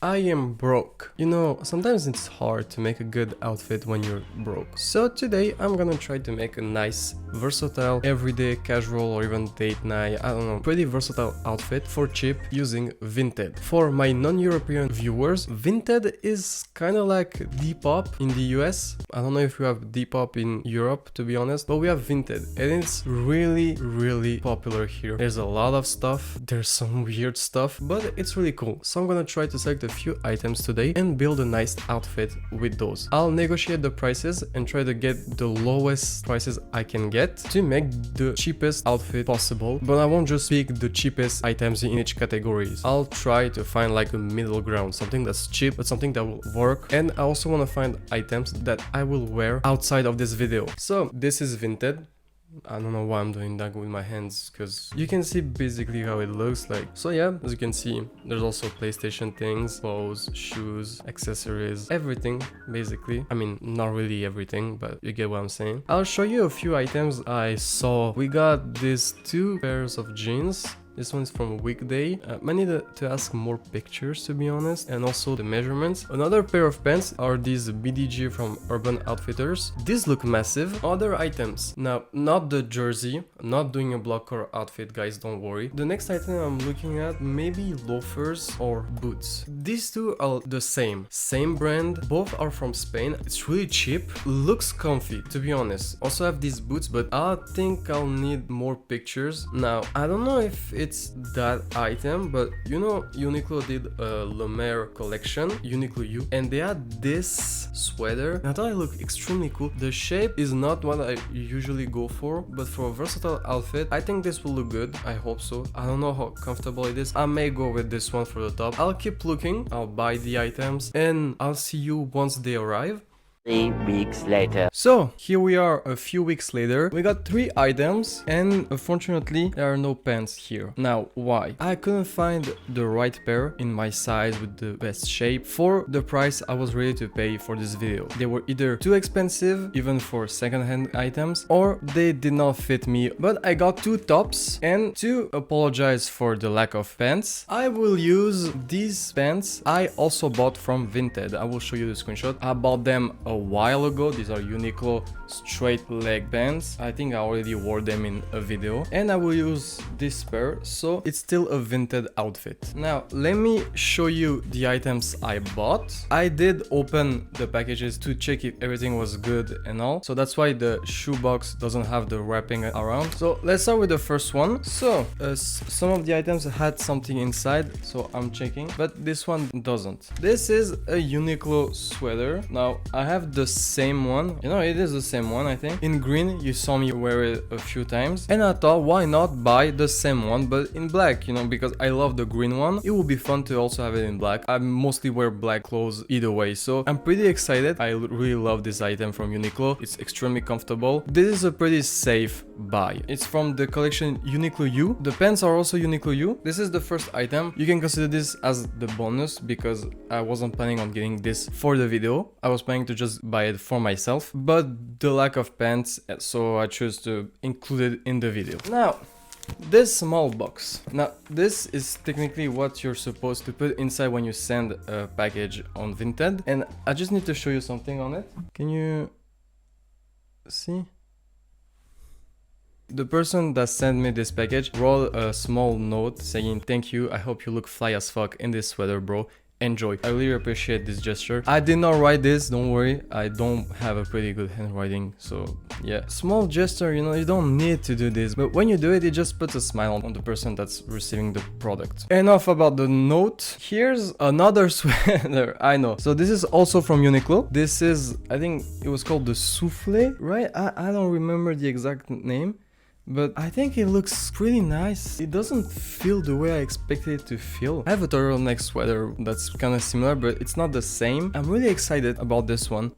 I am broke. You know, sometimes it's hard to make a good outfit when you're broke. So today I'm gonna try to make a nice, versatile, everyday, casual or even date night, I don't know, pretty versatile outfit for cheap using Vinted. For my non-European viewers, Vinted is kind of like Depop in the US. I don't know if we have Depop in Europe, to be honest, but we have Vinted and it's really popular here. There's a lot of stuff, there's some weird stuff, but it's really cool. So I'm gonna try to select a few items today and build a nice outfit with those. I'll negotiate the prices and try to get the lowest prices I can get to make the cheapest outfit possible, but I won't just pick the cheapest items in each categories. I'll try to find like a middle ground, something that's cheap but something that will work, and I also want to find items that I will wear outside of this video. So this is Vinted. I don't know why I'm doing that with my hands, because you can see basically how it looks like. So yeah, as you can see, there's also PlayStation things, clothes, shoes, accessories, everything basically. I mean, not really everything, but you get what I'm saying. I'll show you a few items I saw. We got these two pairs of jeans. This one's from Weekday. I need to ask more pictures, to be honest, and also the measurements. Another pair of pants are these BDG from Urban Outfitters. These look massive. Other items. Now, not the jersey. I'm not doing a blocker outfit, guys, don't worry. The next item I'm looking at, maybe loafers or boots. These two are the same. Same brand. Both are from Spain. It's really cheap. Looks comfy, to be honest. Also have these boots, but I think I'll need more pictures. Now, I don't know if it's that item, but you know, Uniqlo did a Le Mer collection, Uniqlo U, and they had this sweater. I thought it looked extremely cool. The shape is not what I usually go for, but for a versatile outfit, I think this will look good. I hope so. I don't know how comfortable it is. I may go with this one for the top. I'll keep looking. I'll buy the items, and I'll see you once they arrive. 3 weeks later. So here we are a few weeks later. We got 3 items and unfortunately there are no pants here. Now why? I couldn't find the right pair in my size with the best shape for the price I was ready to pay for this video. They were either too expensive, even for second-hand items, or they did not fit me. But I got 2 tops, and to apologize for the lack of pants, I will use these pants I also bought from Vinted. I will show you the screenshot. I bought them a while ago. These are Uniqlo straight leg pants. I think I already wore them in a video, and I will use this pair, so it's still a Vinted outfit. Now let me show you the items I bought. I did open the packages to check if everything was good and all, so that's why the shoebox doesn't have the wrapping around. So let's start with the first one. So some of the items had something inside, so I'm checking, but this one doesn't. This is a Uniqlo sweater. Now I have the same one, you know, it is the same one. I think in green. You saw me wear it a few times, and I thought, why not buy the same one but in black, you know, because I love the green one. It would be fun to also have it in black. I mostly wear black clothes either way, so I'm pretty excited. I really love this item from Uniqlo. It's extremely comfortable. This is a pretty safe buy. It's from the collection Uniqlo U. The pants are also Uniqlo U. This is the first item. You can consider this as the bonus because I wasn't planning on getting this for the video. I was planning to just buy it for myself, but the lack of pants, so I chose to include it in the video. Now, this small box. Now, this is technically what you're supposed to put inside when you send a package on Vinted, and I just need to show you something on it. Can you see? The person that sent me this package wrote a small note saying, "Thank you, I hope you look fly as fuck in this sweater, bro. Enjoy." I really appreciate this gesture. I did not write this, don't worry. I don't have a pretty good handwriting, so yeah. Small gesture, you know, you don't need to do this, but when you do it, it just puts a smile on the person that's receiving the product. Enough about the note. Here's another sweater. I know. So this is also from Uniqlo. This is, I think it was called the Souffle, right? I don't remember the exact name, but I think it looks pretty nice. It doesn't feel the way I expected it to feel. I have a turtleneck sweater that's kind of similar, but it's not the same. I'm really excited about this one.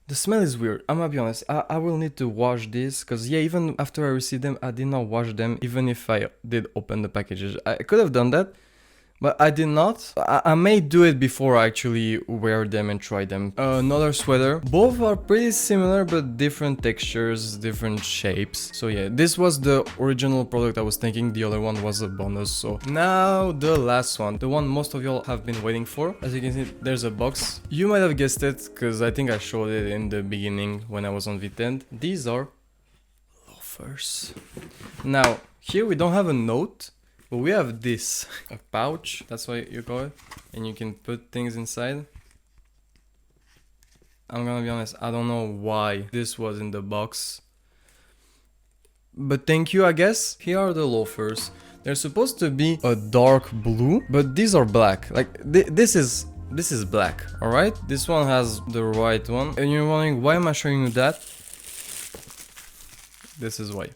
The smell is weird, I'm gonna be honest. I will need to wash this, because yeah, even after I received them, I did not wash them, even if I did open the packages. I could have done that, but I did not. I may do it before I actually wear them and try them. Another sweater. Both are pretty similar but different textures, different shapes. So yeah, this was the original product I was thinking. The other one was a bonus. So now the last one, the one most of y'all have been waiting for. As you can see, there's a box. You might have guessed it because I think I showed it in the beginning when I was on Vinted. These are loafers. Now here we don't have a note. But we have this, a pouch, that's what you call it, and you can put things inside. I'm gonna be honest, I don't know why this was in the box. But thank you, I guess. Here are the loafers. They're supposed to be a dark blue, but these are black. Like, this is black, alright? This one has the right one. And you're wondering, why am I showing you that? This is why.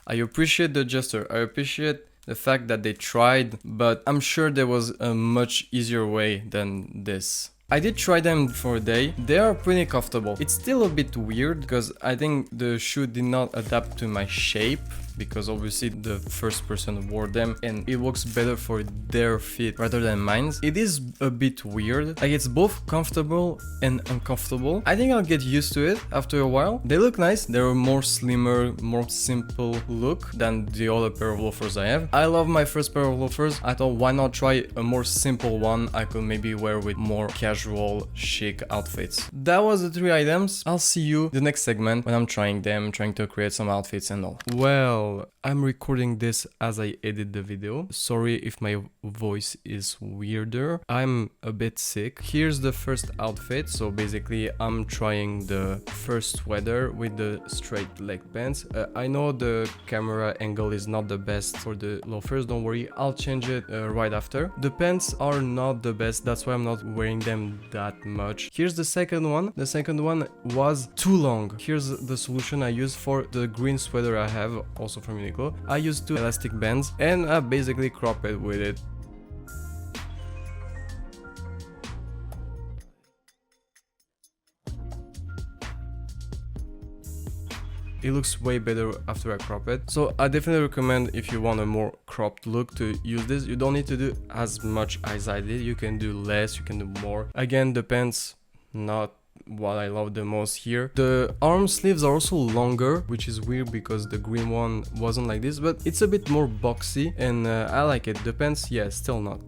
I appreciate the gesture, I appreciate the fact that they tried, but I'm sure there was a much easier way than this. I did try them for a day. They are pretty comfortable. It's still a bit weird because I think the shoe did not adapt to my shape, because obviously the first person wore them and it works better for their feet rather than mine. It is a bit weird. Like, it's both comfortable and uncomfortable. I think I'll get used to it after a while. They look nice. They're a more slimmer, more simple look than the other pair of loafers I have. I love my first pair of loafers. I thought, why not try a more simple one I could maybe wear with more casual, chic outfits. That was the 3 items. I'll see you the next segment when I'm trying them, trying to create some outfits and all. Well, I'm recording this as I edit the video. Sorry if my voice is weirder. I'm a bit sick. Here's the first outfit. So basically I'm trying the first sweater with the straight leg pants. I know the camera angle is not the best for the loafers. Don't worry, I'll change it right after. The pants are not the best. That's why I'm not wearing them that much. Here's the second one. The second one was too long. Here's the solution I use for the green sweater I have, also from Uniqlo. I used 2 elastic bands and I basically crop it with it. It looks way better after I crop it. So I definitely recommend, if you want a more cropped look, to use this. You don't need to do as much as I did. You can do less, you can do more. Again, the pants, not what I love the most here. The arm sleeves are also longer, which is weird because the green one wasn't like this, but it's a bit more boxy and I like it. The pants, yeah, still not.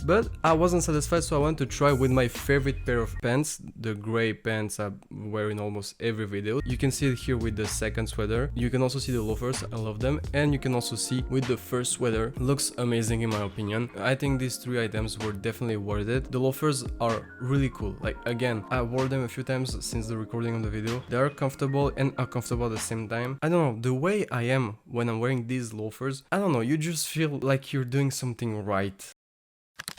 But I wasn't satisfied, so I wanted to try with my favorite pair of pants, the gray pants I wear in almost every video. You can see it here with the second sweater. You can also see the loafers, I love them. And you can also see with the first sweater. Looks amazing in my opinion. I think these 3 items were definitely worth it. The loafers are really cool. Like, again, I wore them a few times since the recording of the video. They are comfortable and uncomfortable at the same time. I don't know, the way I am when I'm wearing these loafers, I don't know, you just feel like you're doing something right.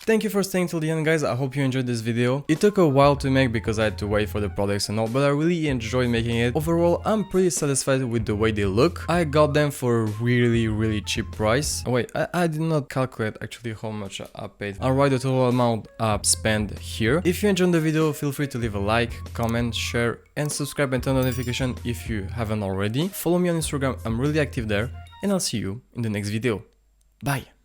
Thank you for staying till the end, guys. I hope you enjoyed this video. It took a while to make because I had to wait for the products and all, but I really enjoyed making it. Overall, I'm pretty satisfied with the way they look. I got them for a really cheap price. Oh, wait, I did not calculate actually how much I paid. I'll write the total amount I spent here. If you enjoyed the video, feel free to leave a like, comment, share, and subscribe and turn on notification if you haven't already. Follow me on Instagram, I'm really active there, and I'll see you in the next video. Bye!